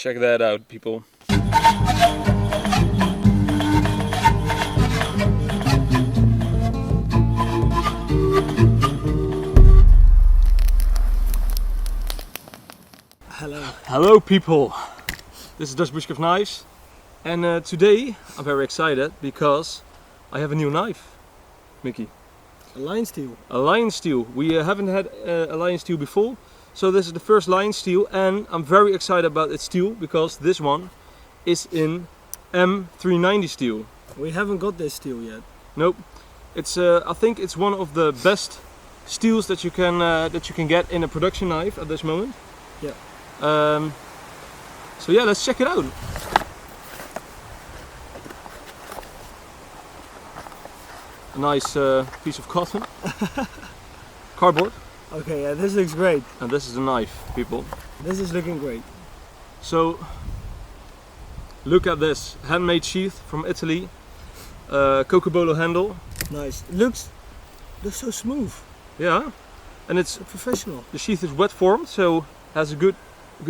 Check that out, people. Hello people, this is Dutch Bushcraft Knives, and today I'm very excited because I have a new knife, Mickey. A LionSteel. A LionSteel. We haven't had a LionSteel before, so this is the first LionSteel, and I'm very excited about its steel because this one is in M390 steel. We haven't got this steel yet. Nope. It's I think it's one of the best steels that you can get in a production knife at this moment. Yeah. So yeah, let's check it out. A nice piece of cotton, cardboard. Okay, yeah, this looks great. And this is the knife, people. This is looking great. So look at this handmade sheath from Italy, cocobolo handle. Nice. It looks so smooth. Yeah, and it's professional. The sheath is wet formed, so has a good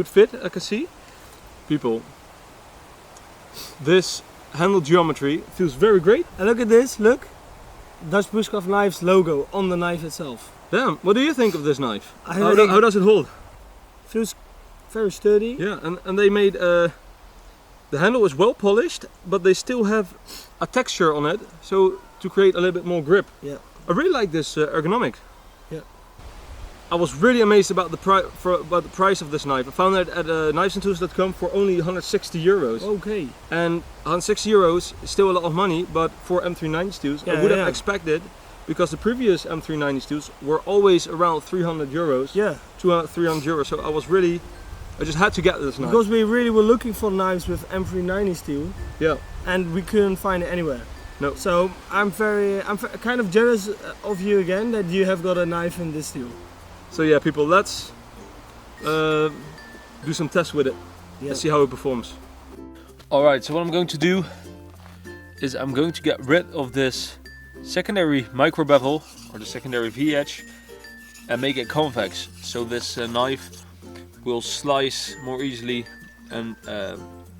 fit, I can see. People, this handle geometry feels very great. And look at this, look. Dutch Bushcraft Knives logo on the knife itself. Damn, what do you think of this knife? How does it hold? Feels very sturdy. Yeah, and they made, the handle is well polished, but they still have a texture on it, so to create a little bit more grip. Yeah. I really like this ergonomic. Yeah. I was really amazed about the price of this knife. I found it at knifesandtools.com for only 160 euros. Okay. And 160 euros is still a lot of money, but for M390 steels, I would have expected, because the previous M390 steels were always around 300 euros. Yeah. 200, 300 euros. So I just had to get this knife. Because we really were looking for knives with M390 steel. Yeah. And we couldn't find it anywhere. No. So I'm kind of jealous of you again that you have got a knife in this steel. So yeah, people, let's do some tests with it. Yeah. Let's see how it performs. Alright, so what I'm going to do is I'm going to get rid of this secondary micro bevel, or the secondary V-edge, and make it convex. So this knife will slice more easily and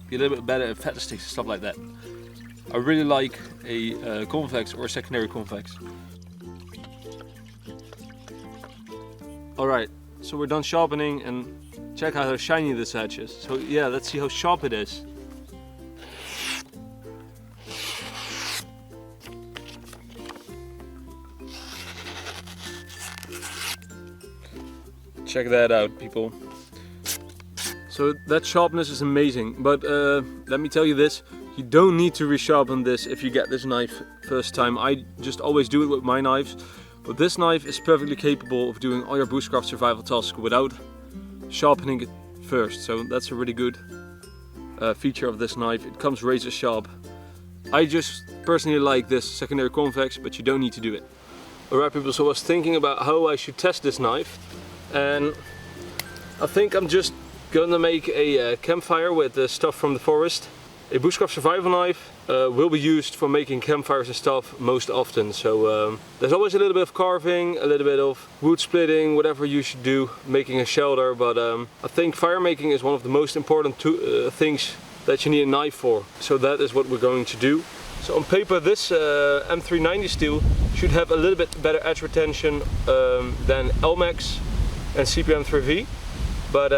be a little bit better at feather sticks and stuff like that. I really like a convex or secondary convex. Alright, so we're done sharpening, and check out how shiny this edge is. So yeah, let's see how sharp it is. Check that out, people. So that sharpness is amazing, but let me tell you this, you don't need to resharpen this if you get this knife first time. I just always do it with my knives. But this knife is perfectly capable of doing all your bushcraft survival tasks without sharpening it first. So that's a really good feature of this knife. It comes razor sharp. I just personally like this secondary convex, but you don't need to do it. Alright people, so I was thinking about how I should test this knife. And I think I'm just gonna make a campfire with the stuff from the forest. A bushcraft survival knife will be used for making campfires and stuff most often. So there's always a little bit of carving, a little bit of wood splitting, whatever you should do, making a shelter. But I think fire making is one of the most important things that you need a knife for. So that is what we're going to do. So on paper, this M390 steel should have a little bit better edge retention than LMAX and CPM3V. But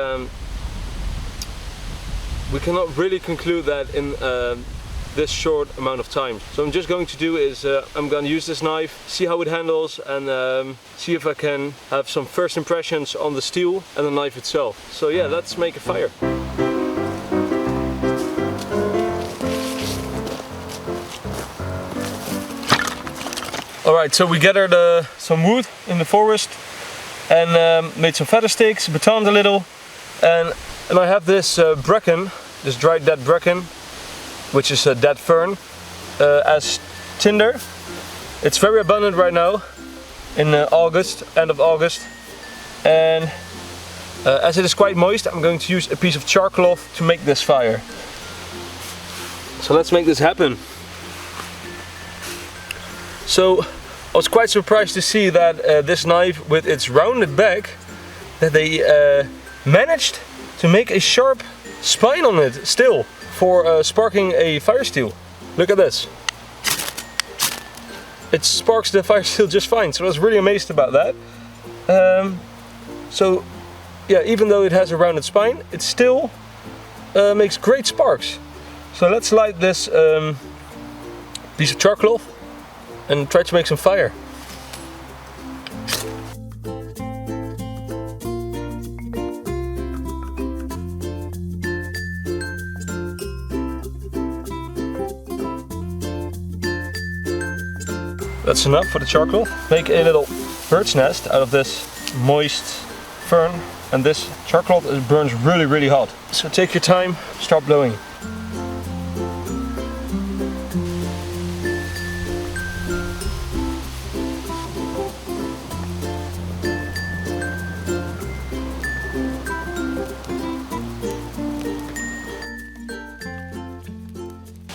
we cannot really conclude that in this short amount of time. So I'm just going to do is I'm going to use this knife, see how it handles, and see if I can have some first impressions on the steel and the knife itself. So yeah, let's make a fire. Alright, so we gathered some wood in the forest and made some feather sticks, batoned a little, and I have this bracken, this dried dead bracken, which is a dead fern, as tinder. It's very abundant right now in August, end of August, and as it is quite moist, I'm going to use a piece of char cloth to make this fire. So let's make this happen. So I was quite surprised to see that this knife, with its rounded back, that they managed to make a sharp spine on it still for sparking a fire steel. Look at this. It sparks the fire steel just fine, so I was really amazed about that. So yeah, even though it has a rounded spine, it still makes great sparks. So let's light this piece of charcoal and try to make some fire. That's enough for the charcoal. Make a little bird's nest out of this moist fern, and this charcoal burns really hot. So take your time, start blowing.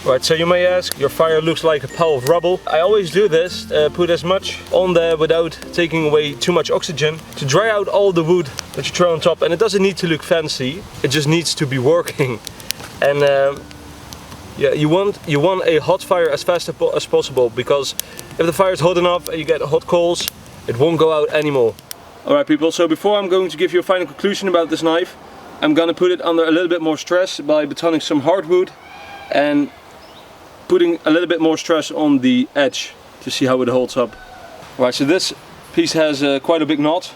Right, so you may ask, your fire looks like a pile of rubble. I always do this, put as much on there without taking away too much oxygen to dry out all the wood that you throw on top, and it doesn't need to look fancy, it just needs to be working. And yeah, you want a hot fire as fast as possible, because if the fire is hot enough and you get hot coals, it won't go out anymore. Alright people, so before I'm going to give you a final conclusion about this knife, I'm gonna put it under a little bit more stress by betoning some hardwood and putting a little bit more stress on the edge to see how it holds up. Right, so this piece has quite a big knot.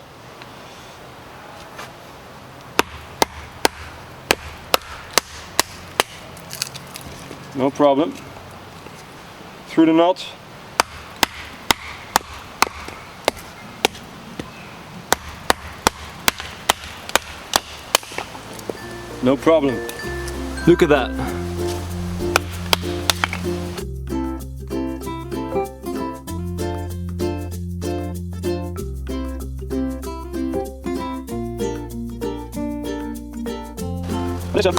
No problem. Through the knot. No problem. Look at that. Listen.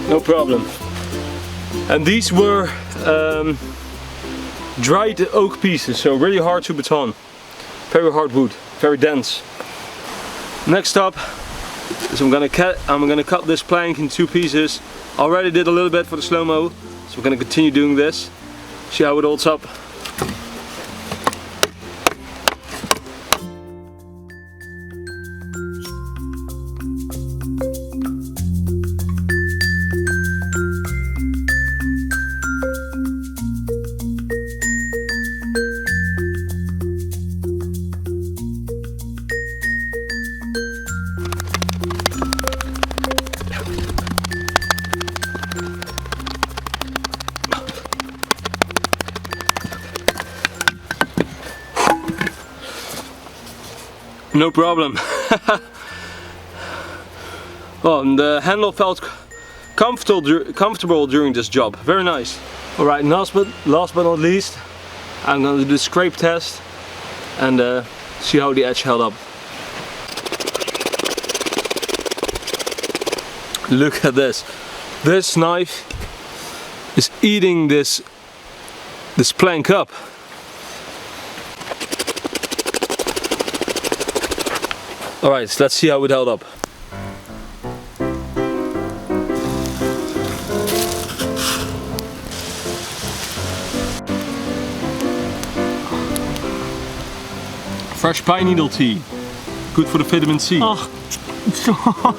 No problem. And these were dried oak pieces, so really hard to beton. Very hard wood, very dense. Next up is I'm gonna cut this plank in 2 pieces. Already did a little bit for the slow-mo, so we're gonna continue doing this. See how it holds up. No problem. Oh, and the handle felt comfortable during this job. Very nice. Alright, last but not least, I'm going to do the scrape test and see how the edge held up. Look at this. This knife is eating this plank up. Alright, so let's see how it held up. Fresh pine needle tea. Good for the vitamin C. Oh, it's so hot.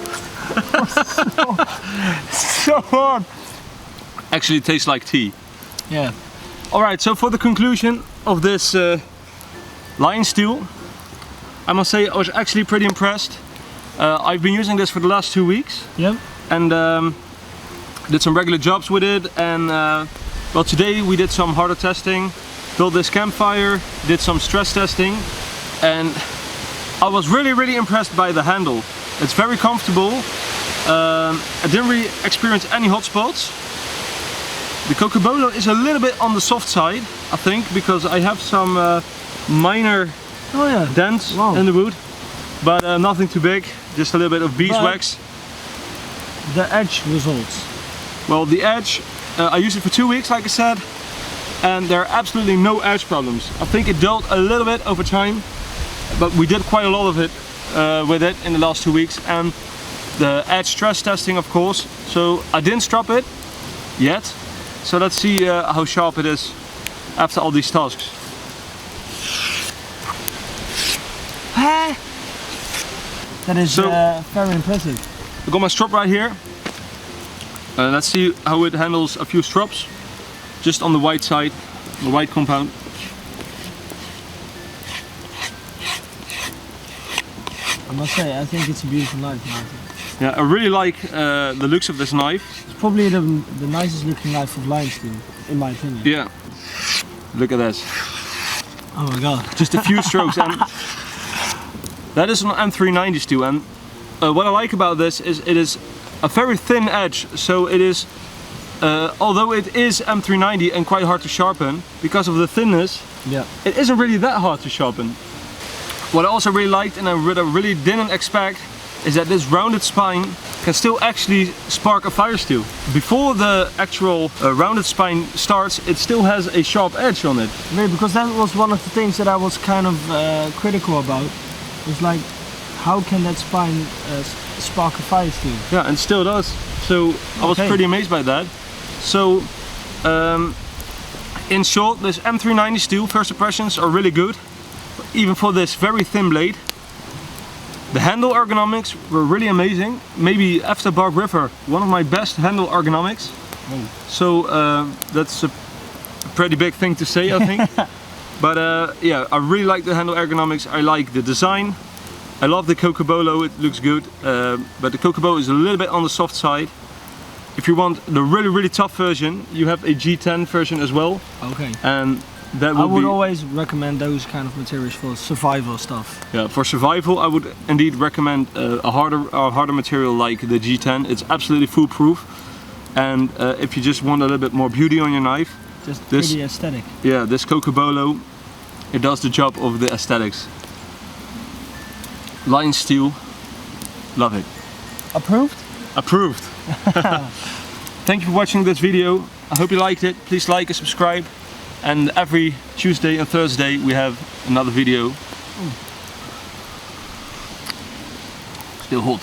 So hot. Actually, it tastes like tea. Yeah. Alright, so for the conclusion of this LionSteel, I must say I was actually pretty impressed. I've been using this for the last 2 weeks. Yep. And did some regular jobs with it, and well, today we did some harder testing, built this campfire, did some stress testing, and I was really impressed by the handle. It's very comfortable. I didn't really experience any hot spots. The cocobolo is a little bit on the soft side, I think, because I have some minor dents in the wood, but nothing too big, just a little bit of beeswax. The edge results. Well, the edge, I used it for 2 weeks, like I said. and there are absolutely no edge problems. I think it dulled a little bit over time, but we did quite a lot of it with it in the last 2 weeks, and the edge stress testing, of course. So I didn't strop it yet, so let's see how sharp it is after all these tasks. That is very impressive. I got my strop right here. Let's see how it handles a few strops, just on the white side, the white compound. I must say, I think it's a beautiful knife, Martin. Yeah, I really like the looks of this knife. It's probably the nicest looking knife of LionSteel, in my opinion. Yeah. Look at this. Oh my god. Just a few strokes, and that is an M390 steel. And what I like about this is it is a very thin edge. So it is, although it is M390 and quite hard to sharpen, because of the thinness, yeah, it isn't really that hard to sharpen. What I also really liked, and I really didn't expect, is that this rounded spine can still actually spark a fire steel. Before the actual rounded spine starts, it still has a sharp edge on it. Really, because that was one of the things that I was kind of critical about. It was like, how can that spine spark a fire steel? Yeah, and still does. So I was pretty amazed by that. So in short, this M390 steel, first impressions are really good, even for this very thin blade. The handle ergonomics were really amazing. Maybe after Bark River, one of my best handle ergonomics. Oh. So that's a pretty big thing to say, I think. But yeah, I really like the handle ergonomics. I like the design. I love the cocobolo, it looks good. But the cocobolo is a little bit on the soft side. If you want the really tough version, you have a G10 version as well. Okay. And that I would always recommend those kind of materials for survival stuff. Yeah, for survival I would indeed recommend a harder material like the G10. It's absolutely foolproof. And if you just want a little bit more beauty on your knife, just pretty aesthetic. Yeah, this cocobolo, it does the job of the aesthetics. LionSteel, love it. Approved? Approved. Thank you for watching this video. I hope you liked it. Please like and subscribe. And every Tuesday and Thursday we have another video. Still hot.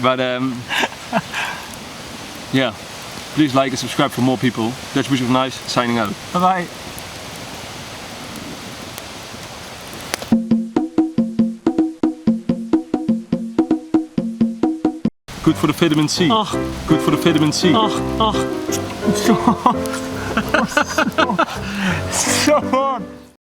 But yeah, please like and subscribe for more people. Dutch Bushcraft Knives signing out. Bye bye. Good for the vitamin C. Oh. Good for the vitamin C. Oh. So hard. So hard.